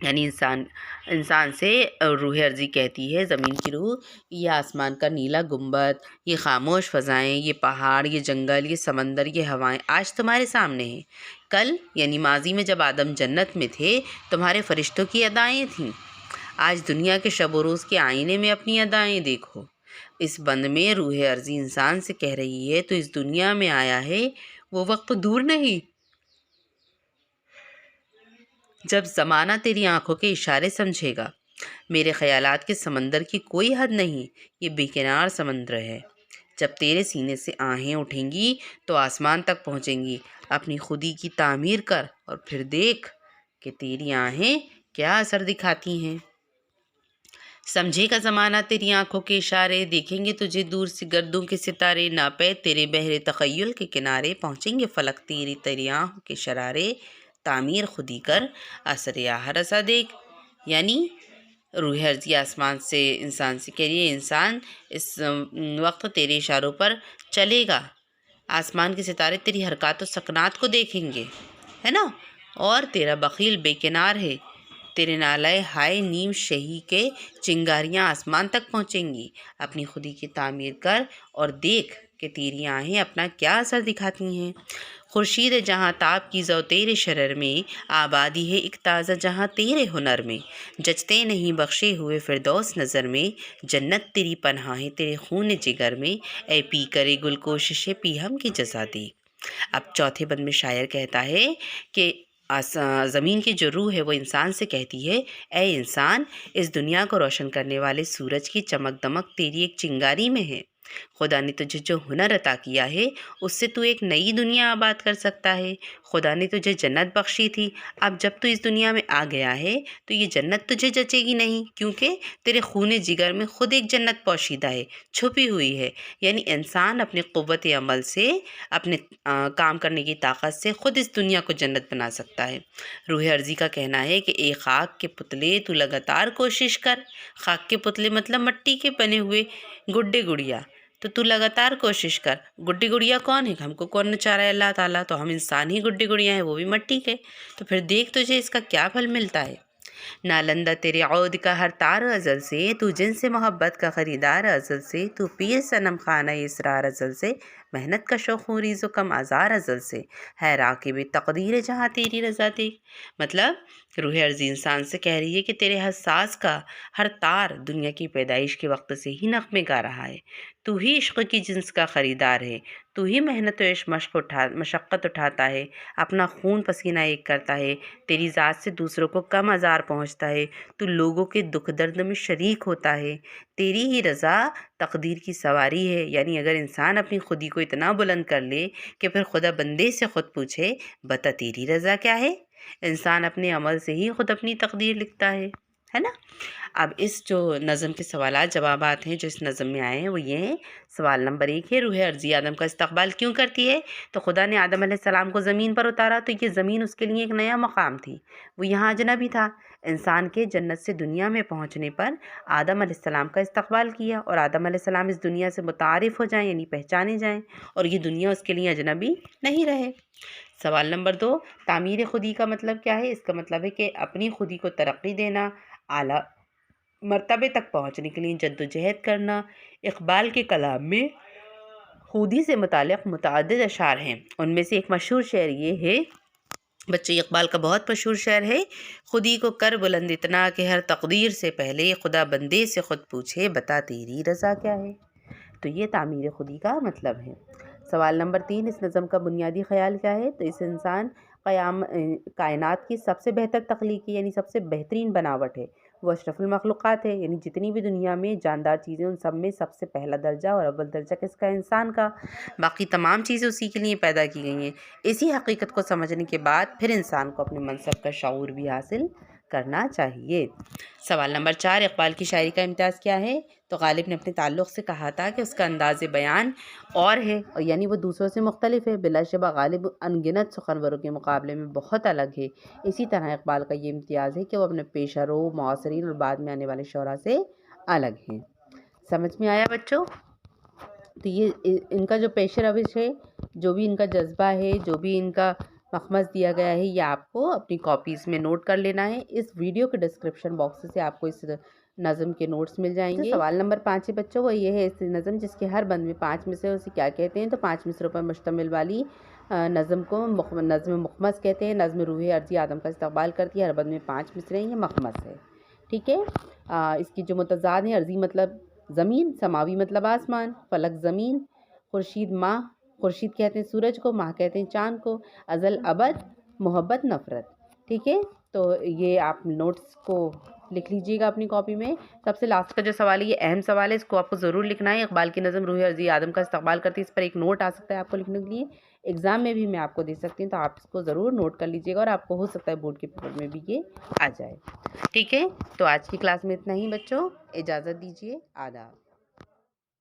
یعنی انسان سے روح ارضی کہتی ہے زمین کی روح، یہ آسمان کا نیلا گنبد، یہ خاموش فضائیں، یہ پہاڑ، یہ جنگل، یہ سمندر، یہ ہوائیں آج تمہارے سامنے ہیں۔ کل یعنی ماضی میں جب آدم جنت میں تھے تمہارے فرشتوں کی ادائیں تھیں۔ آج دنیا کے شب و روز کے آئینے میں اپنی ادائیں دیکھو۔ اس بند میں روح ارضی انسان سے کہہ رہی ہے تو اس دنیا میں آیا ہے وہ وقت دور نہیں جب زمانہ تیری آنکھوں کے اشارے سمجھے گا۔ میرے خیالات کے سمندر کی کوئی حد نہیں، یہ بے کنار سمندر ہے۔ جب تیرے سینے سے آہیں اٹھیں گی تو آسمان تک پہنچیں گی۔ اپنی خودی کی تعمیر کر اور پھر دیکھ کہ تیری آہیں کیا اثر دکھاتی ہیں۔ سمجھے گا زمانہ تیری آنکھوں کے اشارے، دیکھیں گے تجھے دور سے گردوں کے ستارے، ناپید تیرے بحر تخیل کے کنارے، پہنچیں گے فلک تیری آنکھوں کے شرارے، تعمیر خودی کر اثر آہ رسا دیکھ۔ یعنی روح ارضی آسمان سے انسان سے کہہ رہی ہے انسان اس وقت تیرے اشاروں پر چلے گا، آسمان کے ستارے تیری حرکات و سکنات کو دیکھیں گے، ہے نا، اور تیرا بخیل بے کنار ہے، تیرے نالائے ہائے نیم شہی کے چنگاریاں آسمان تک پہنچیں گی۔ اپنی خودی کی تعمیر کر اور دیکھ کہ تیری آہیں اپنا کیا اثر دکھاتی ہیں۔ خورشید جہاں تاب کی زو تیرے شرر میں، آبادی ہے ایک تازہ جہاں تیرے ہنر میں، جچتے نہیں بخشے ہوئے فردوس نظر میں، جنت تیری پناہ ہے تیرے خون جگر میں، اے پی کرے گل کوشش پی ہم کی جزا دے۔ اب چوتھے بند میں شاعر کہتا ہے کہ زمین کی جو روح ہے وہ انسان سے کہتی ہے اے انسان، اس دنیا کو روشن کرنے والے سورج کی چمک دمک تیری ایک چنگاری میں ہے۔ خدا نے تجھے جو ہنر عطا کیا ہے اس سے تو ایک نئی دنیا آباد کر سکتا ہے۔ خدا نے تجھے جنت بخشی تھی، اب جب تو اس دنیا میں آ گیا ہے تو یہ جنت تجھے جچے گی نہیں، کیونکہ تیرے خون جگر میں خود ایک جنت پوشیدہ ہے، چھپی ہوئی ہے۔ یعنی انسان اپنی قوت عمل سے، اپنے کام کرنے کی طاقت سے خود اس دنیا کو جنت بنا سکتا ہے۔ روح ارضی کا کہنا ہے کہ اے خاک کے پتلے تو لگاتار کوشش کر۔ خاک کے پتلے مطلب مٹی کے بنے ہوئے گڈے گڑیا، تو لگاتار کوشش کر۔ گڈی گڑیا کون ہے؟ ہم کو کون نچا رہا ہے؟ اللہ تعالیٰ، تو ہم انسان ہی گڈی گڑیا ہیں، وہ بھی مٹی کے۔ تو پھر دیکھ تجھے اس کا کیا پھل ملتا ہے۔ نالندہ تیرے عود کا ہر تار ازل سے، تو جن سے محبت کا خریدار ازل سے، تو پیر صنم خانہ اسرار ازل سے، محنت کا شوق و ریز و کم آزار ازل سے، ہے راکب تقدیر جہاں تیری رضا دیکھ۔ مطلب روح ارضی انسان سے کہہ رہی ہے کہ تیرے حساس کا ہر تار دنیا کی پیدائش کے وقت سے ہی نغمے گا رہا ہے۔ تو ہی عشق کی جنس کا خریدار ہے، تو ہی محنت و مشقت اٹھاتا ہے، اپنا خون پسینہ ایک کرتا ہے، تیری ذات سے دوسروں کو کم آزار پہنچتا ہے، تو لوگوں کے دکھ درد میں شریک ہوتا ہے، تیری ہی رضا تقدیر کی سواری ہے۔ یعنی اگر انسان اپنی خودی کو اتنا بلند کر لے کہ پھر خدا بندے سے خود پوچھے بتا تیری رضا کیا ہے۔ انسان اپنے عمل سے ہی خود اپنی تقدیر لکھتا ہے نا۔ اب اس جو نظم کے سوالات جوابات ہیں جو اس نظم میں آئے ہیں وہ یہ ہیں۔ سوال نمبر 1 ہے، روح ارضی آدم کا استقبال کیوں کرتی ہے؟ تو خدا نے آدم علیہ السلام کو زمین پر اتارا تو یہ زمین اس کے لیے ایک نیا مقام تھی، وہ یہاں اجنبی تھا۔ انسان کے جنت سے دنیا میں پہنچنے پر آدم علیہ السلام کا استقبال کیا اور آدم علیہ السلام اس دنیا سے متعارف ہو جائیں، یعنی پہچانے جائیں، اور یہ دنیا اس کے لیے اجنبی نہیں رہے۔ سوال نمبر 2، تعمیر خودی کا مطلب کیا ہے؟ اس کا مطلب ہے کہ اپنی خودی کو ترقی دینا، اعلیٰ مرتبے تک پہنچنے کے لیے جدوجہد کرنا۔ اقبال کے کلام میں خودی سے متعلق متعدد اشعار ہیں، ان میں سے ایک مشہور شعر یہ ہے، بچے اقبال کا بہت مشہور شعر ہے، خودی کو کر بلند اتنا کہ ہر تقدیر سے پہلے خدا بندے سے خود پوچھے بتا تیری رضا کیا ہے۔ تو یہ تعمیر خودی کا مطلب ہے۔ سوال نمبر 3، اس نظم کا بنیادی خیال کیا ہے؟ تو اس انسان کائنات کی سب سے بہتر تخلیقی یعنی سب سے بہترین بناوٹ ہے، وہ اشرف المخلوقات ہے، یعنی جتنی بھی دنیا میں جاندار چیزیں ان سب میں سب سے پہلا درجہ اور اول درجہ کس کا؟ انسان کا۔ باقی تمام چیزیں اسی کے لیے پیدا کی گئی ہیں۔ اسی حقیقت کو سمجھنے کے بعد پھر انسان کو اپنے منصب کا شعور بھی حاصل کرنا چاہیے۔ سوال نمبر 4، اقبال کی شاعری کا امتیاز کیا ہے؟ تو غالب نے اپنے تعلق سے کہا تھا کہ اس کا انداز بیان اور ہے، یعنی وہ دوسروں سے مختلف ہے۔ بلا شبہ غالب ان گنت سخنوروں کے مقابلے میں بہت الگ ہے۔ اسی طرح اقبال کا یہ امتیاز ہے کہ وہ اپنے پیشہ رو، معاصرین اور بعد میں آنے والے شعراء سے الگ ہیں۔ سمجھ میں آیا بچوں؟ تو یہ ان کا جو پیش روش ہے، جو بھی ان کا جذبہ ہے، جو بھی ان کا مخمص دیا گیا ہے، یہ آپ کو اپنی کاپیز میں نوٹ کر لینا ہے۔ اس ویڈیو کے ڈسکرپشن باکس سے آپ کو اس نظم کے نوٹس مل جائیں گے۔ سوال نمبر 5 ہے بچوں، وہ یہ ہے اس نظم جس کے ہر بند میں 5 مصرے اسے کیا کہتے ہیں؟ تو 5 مصروں پر مشتمل والی نظم کو نظم مخمص کہتے ہیں۔ نظم روح ارضی آدم کا استقبال کرتی ہے، ہر بند میں 5 مصرے ہیں، یہ مخمص ہے، ٹھیک ہے۔ اس کی جو متضاد ہیں، ارضی مطلب زمین، سماوی مطلب آسمان، فلک زمین، خورشید ماہ، خورشید کہتے ہیں سورج کو، ماہ کہتے ہیں چاند کو، ازل ابد، محبت نفرت، ٹھیک ہے۔ تو یہ آپ نوٹس کو لکھ لیجیے گا اپنی کاپی میں۔ سب سے لاسٹ کا جو سوال ہے یہ اہم سوال ہے، اس کو آپ کو ضرور لکھنا ہے۔ اقبال کی نظم روح ارضی آدم کا استقبال کرتی ہے، اس پر ایک نوٹ آ سکتا ہے آپ کو لکھنے کے لیے، ایگزام میں بھی میں آپ کو دے سکتی ہوں، تو آپ اس کو ضرور نوٹ کر لیجیے گا اور آپ کو ہو سکتا ہے بورڈ کے پیپر میں بھی یہ آ جائے، ٹھیک ہے۔ تو آج کی کلاس میں اتنا ہی بچوں، اجازت دیجیے، آداب۔